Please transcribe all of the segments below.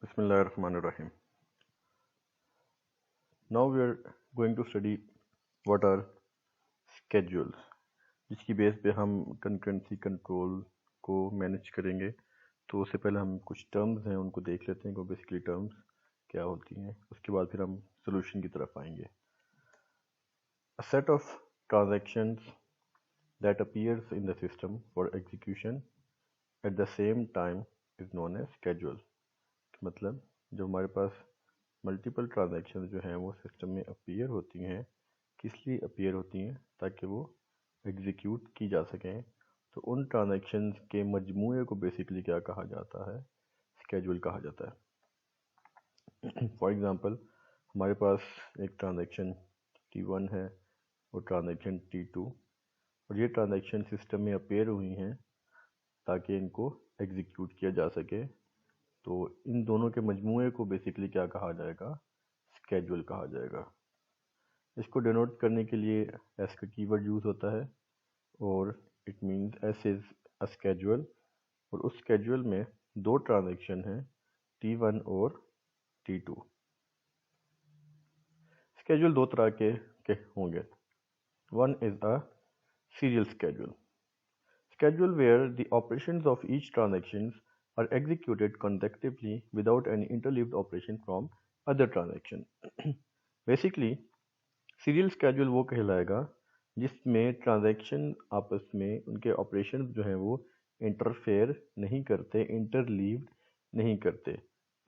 Bismillahirrahmanirrahim. Now we are going to study what are schedules, जिसकी base पे हम concurrency control को manage करेंगे। तो उससे पहले हम कुछ टर्म्स हैं उनको देख लेते हैं कि बेसिकली टर्म्स क्या होती हैं, उसके बाद फिर हम सोल्यूशन की तरफ आएंगे। A set of transactions that appears in the system for execution at the same time is known as schedule। मतलब जो हमारे पास मल्टीपल ट्रांजैक्शन जो हैं वो सिस्टम में अपीयर होती हैं, किस लिए अपीयर होती हैं? ताकि वो एग्जीक्यूट की जा सकें। तो उन ट्रांजैक्शंस के मजमूए को बेसिकली क्या कहा जाता है? स्केड्यूल कहा जाता है। फॉर एग्जांपल हमारे पास एक ट्रांजैक्शन T1 है और ट्रांजैक्शन T2, और ये ट्रांजैक्शन सिस्टम में अपीयर हुई हैं ताकि इनको एग्जीक्यूट किया जा सके। तो इन दोनों के मजमूए को बेसिकली क्या कहा जाएगा? स्केड्यूल कहा जाएगा। इसको डिनोट करने के लिए एस का कीवर्ड यूज होता है, और it means S is a schedule. और उस स्केड्यूल में दो ट्रांजैक्शन हैं, T1 और T2। स्केड्यूल दो तरह के होंगे। One is a serial schedule where the operations of each transactions are executed consecutively without any interleaved operation from other transaction। Basically serial schedule वो कहलाएगा जिसमें ट्रांजैक्शन आपस में उनके ऑपरेशन जो हैं वो इंटरफेयर नहीं करते, इंटरलीव्ड नहीं करते।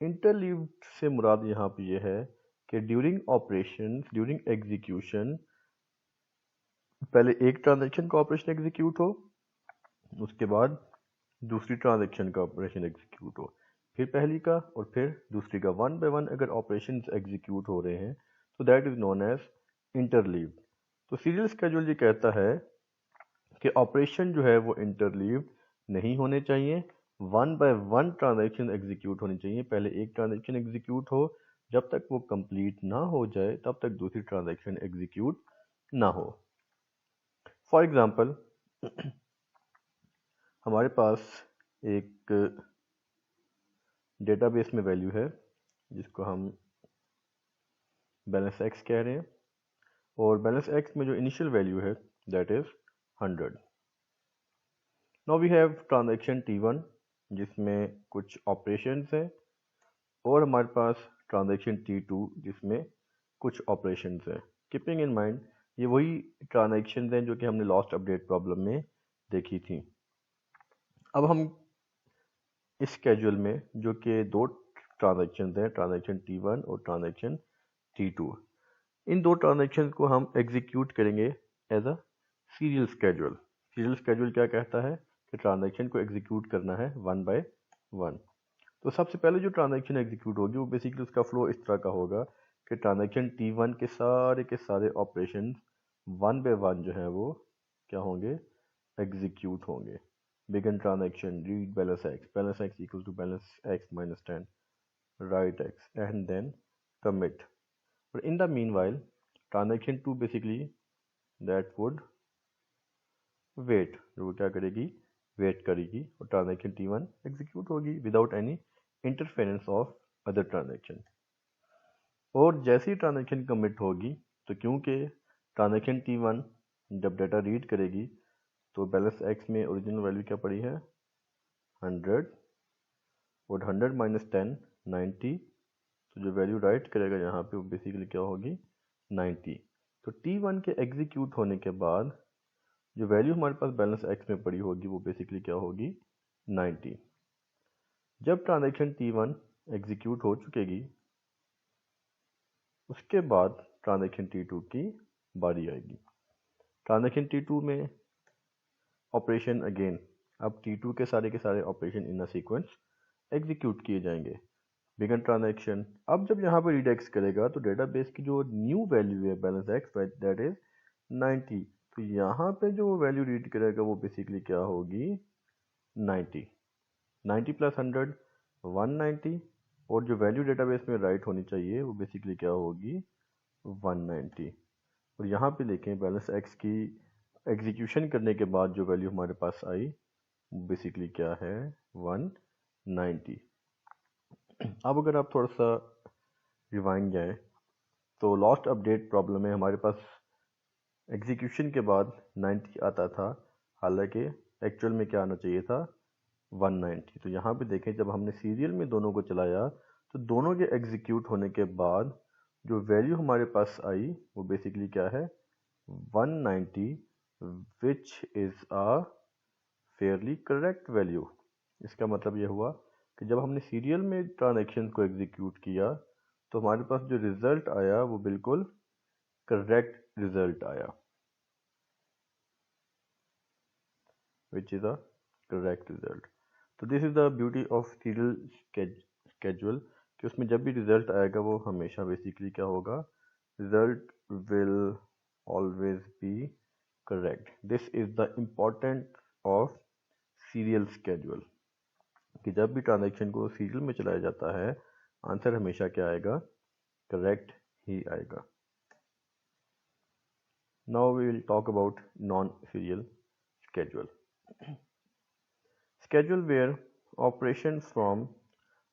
इंटरलीव्ड से मुराद यहाँ पे ये है कि ड्यूरिंग ऑपरेशन, ड्यूरिंग एग्जीक्यूशन, पहले एक ट्रांजैक्शन का ऑपरेशन एग्जीक्यूट हो, उसके बाद दूसरी ट्रांजैक्शन का ऑपरेशन एग्जीक्यूट हो, फिर पहली का और फिर दूसरी का। वन बाय वन अगर ऑपरेशन एग्जीक्यूट हो रहे हैं तो that is known as interleaved. तो सीरियल स्केड्यूल ये कहता है कि ऑपरेशन जो है वो इंटरलीव्ड नहीं होने चाहिए, one by one transaction execute होनी चाहिए। पहले एक ट्रांजैक्शन एग्जीक्यूट हो, जब तक वो कंप्लीट ना हो जाए तब तक दूसरी ट्रांजैक्शन एग्जीक्यूट ना हो। फॉर एग्जांपल हमारे पास एक डेटाबेस में वैल्यू है जिसको हम बैलेंस एक्स कह रहे हैं, और बैलेंस एक्स में जो इनिशियल वैल्यू है that is 100। Now we have transaction T1 जिसमें कुछ ऑपरेशंस हैं, और हमारे पास ट्रांजैक्शन T2 जिसमें कुछ ऑपरेशंस हैं। कीपिंग इन माइंड ये वही ट्रांजैक्शंस हैं जो कि हमने लास्ट अपडेट प्रॉब्लम में देखी थी। अब हम इस स्केड्यूल में जो कि दो ट्रांजैक्शन हैं, ट्रांजैक्शन T1 और ट्रांजैक्शन T2, इन दो ट्रांजैक्शन को हम एग्जीक्यूट करेंगे as a serial schedule. Serial schedule क्या कहता है कि ट्रांजैक्शन को एग्जीक्यूट करना है वन बाय वन। तो सबसे पहले जो ट्रांजैक्शन एग्जीक्यूट होगी वो बेसिकली उसका फ्लो इस तरह का होगा कि ट्रांजैक्शन T1 के सारे ऑपरेशन वन बाय वन जो है वो क्या होंगे? एग्जीक्यूट होंगे। Begin transaction, read balance X equal to balance X minus 10, write X, and then commit. But in the meanwhile, transaction 2 basically that would wait, जो वो क्या करेगी? वेट करेगी, और ट्रांजैक्शन T1 एग्जीक्यूट होगी without any interference of other transaction. और जैसे ही transaction commit होगी, तो क्योंकि ट्रांजैक्शन T1 जब डाटा रीड करेगी तो बैलेंस एक्स में ओरिजिनल वैल्यू क्या पड़ी है? 100, और 100 माइनस 10 90, तो जो वैल्यू राइट करेगा यहाँ पे वो बेसिकली क्या होगी? 90। तो T1 के एग्जीक्यूट होने के बाद जो वैल्यू हमारे पास बैलेंस एक्स में पड़ी होगी वो बेसिकली क्या होगी? 90। जब ट्रांजैक्शन T1 एग्जीक्यूट हो चुकेगी, उसके बाद ट्रांजैक्शन T2 की बारी आएगी। ट्रांजैक्शन T2 में ऑपरेशन अगेन, अब T2 के सारे operation in a sequence execute किए जाएंगे। बिगन ट्रांजैक्शन, अब जब यहाँ पे रीड एक्स करेगा तो डेटाबेस की जो न्यू वैल्यू है बैलेंस एक्स दैट इज 90। तो यहाँ पे जो वैल्यू रीड करेगा वो बेसिकली क्या होगी? 90। 90 प्लस 100 190, और जो वैल्यू डेटाबेस में राइट होनी चाहिए वो बेसिकली क्या होगी? 190। और यहाँ पे देखें बैलेंस एक्स की एग्जीक्यूशन करने के बाद जो वैल्यू हमारे पास आई वो बेसिकली क्या है? 190। अब अगर आप थोड़ा सा रिवाइंड जाएं तो लास्ट अपडेट प्रॉब्लम में हमारे पास एग्जीक्यूशन के बाद 90 आता था, हालांकि एक्चुअल में क्या आना चाहिए था 190। तो यहाँ पे देखें जब हमने सीरियल में दोनों को चलाया तो दोनों के एग्जीक्यूट होने के बाद जो वैल्यू हमारे पास आई वो बेसिकली क्या है 190, which is a fairly correct value. इसका मतलब ये हुआ कि जब हमने सीरियल में ट्रांजैक्शन को एग्जीक्यूट किया तो हमारे पास जो रिजल्ट आया वो बिल्कुल करेक्ट रिजल्ट आया, which is a correct result. तो this is the beauty of serial schedule कि उसमें जब भी रिजल्ट आएगा वो हमेशा बेसिकली क्या होगा, result will always be correct. This is the important of serial schedule कि जब भी ट्रांजैक्शन को सीरियल में चलाया जाता है आंसर हमेशा क्या आएगा, करेक्ट ही आएगा। Now we will talk about non serial schedule. Schedule where operations from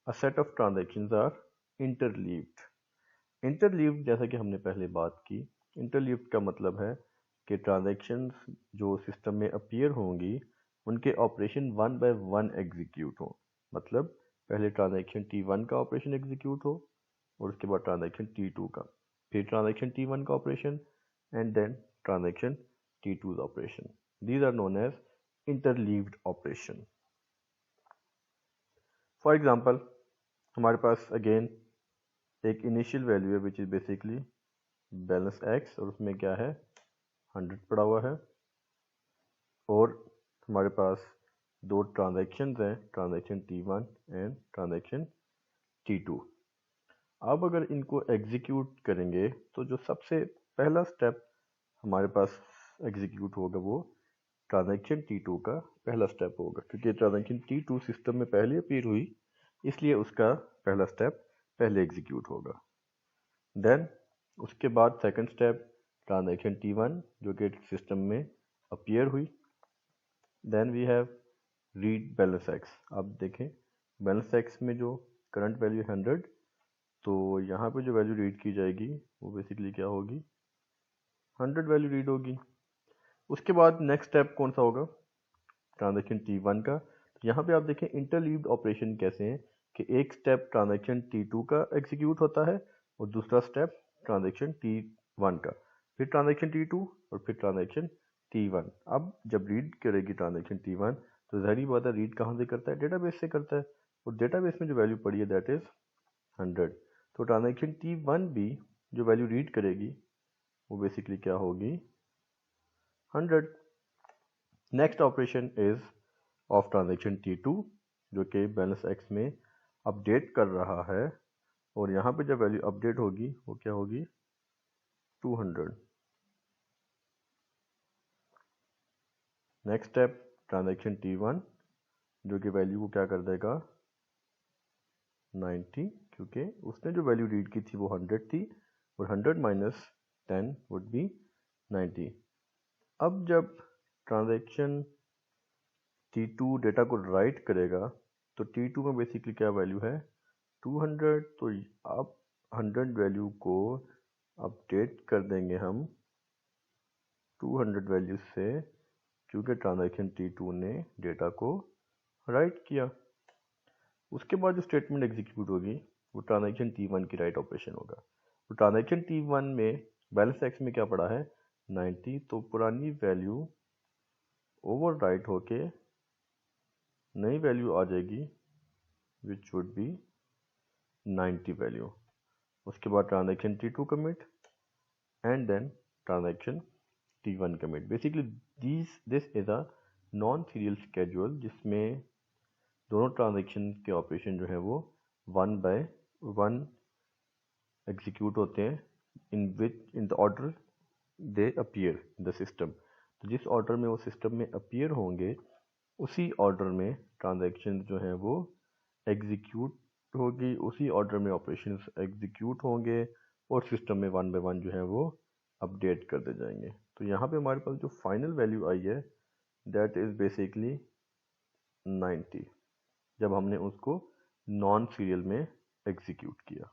a set of transactions are interleaved. Interleaved जैसा कि हमने पहले बात की, interleaved का मतलब है कि ट्रांजैक्शंस जो सिस्टम में अपीयर होंगी उनके operation one by one execute हो। मतलब पहले ट्रांजैक्शन T1 का ऑपरेशन एग्जीक्यूट हो और उसके बाद ट्रांजैक्शन T2 का, फिर ट्रांजैक्शन T1 का operation and then transaction T2 operation. These are known as interleaved operation. For example, हमारे पास अगेन एक इनिशियल वैल्यू है which is basically balance X और उसमें क्या है 100 पड़ा हुआ है, और हमारे पास दो ट्रांजैक्शंस हैं, transaction T1 and transaction T2। अब अगर इनको एग्जीक्यूट करेंगे तो जो सबसे पहला स्टेप हमारे पास एग्जीक्यूट होगा वो ट्रांजैक्शन T2 का पहला स्टेप होगा, क्योंकि ट्रांजैक्शन T2 सिस्टम में पहले अपीयर हुई इसलिए उसका पहला स्टेप पहले एग्जीक्यूट होगा। देन उसके बाद सेकंड स्टेप ट्रांजैक्शन T1 जो कि सिस्टम में अपीयर हुई। Then we have read balance X. अब देखें बैलेंस एक्स में जो करंट वैल्यू 100, तो यहाँ पे जो वैल्यू रीड की जाएगी वो बेसिकली क्या होगी 100 वैल्यू रीड होगी। उसके बाद नेक्स्ट स्टेप कौन सा होगा ट्रांजैक्शन T1 का। तो यहाँ पे आप देखें इंटरलीव्ड ऑपरेशन कैसे हैं कि एक स्टेप ट्रांजैक्शन T2 का एग्जीक्यूट होता है और दूसरा स्टेप ट्रांजैक्शन T1 का, फिर ट्रांजैक्शन T2 और फिर ट्रांजैक्शन T1। अब जब रीड करेगी ट्रांजैक्शन T1 तो ज़ाहिर बात है रीड कहाँ से करता है, डेटाबेस से करता है, और डेटाबेस में जो वैल्यू पड़ी है दैट इज़ 100। तो ट्रांजैक्शन T1 भी जो वैल्यू रीड करेगी वो बेसिकली क्या होगी 100। Next operation is of transaction T2 जो कि बैलेंस एक्स में अपडेट कर रहा है, और यहाँ पे जब वैल्यू अपडेट होगी वो क्या होगी 200। नेक्स्ट स्टेप ट्रांजैक्शन T1 जो कि वैल्यू को क्या कर देगा 90, क्योंकि उसने जो वैल्यू रीड की थी वो 100 थी और 100 माइनस 10 वुड बी 90। अब जब ट्रांजैक्शन T2 डेटा को राइट करेगा तो T2 में बेसिकली क्या वैल्यू है 200, तो अब 100 वैल्यू को अपडेट कर देंगे हम 200 वैल्यू से, क्योंकि ट्रांजैक्शन T2 ने डेटा को राइट किया। उसके बाद जो स्टेटमेंट एग्जीक्यूट होगी वो ट्रांजैक्शन T1 की राइट ऑपरेशन होगा। तो ट्रांजैक्शन T1 में बैलेंस एक्स में क्या पड़ा है 90, तो पुरानी वैल्यू ओवर राइट होके नई वैल्यू आ जाएगी विच वुड बी 90 वैल्यू। उसके बाद transaction T2 commit and then transaction T1 commit. Basically this is a non serial schedule जिसमें दोनों ट्रांजैक्शन के ऑपरेशन जो है वो वन बाय वन एग्जीक्यूट होते हैं in the order they appear in the system. तो जिस ऑर्डर में वो सिस्टम में अपीयर होंगे उसी ऑर्डर में ट्रांजैक्शन जो हैं वो एग्जीक्यूट होगी, उसी ऑर्डर में ऑपरेशंस एग्जीक्यूट होंगे और सिस्टम में वन बाय वन जो है वो अपडेट करते जाएंगे। तो यहाँ पे हमारे पास जो फाइनल वैल्यू आई है दैट इज़ बेसिकली 90 जब हमने उसको नॉन सीरियल में एग्जीक्यूट किया।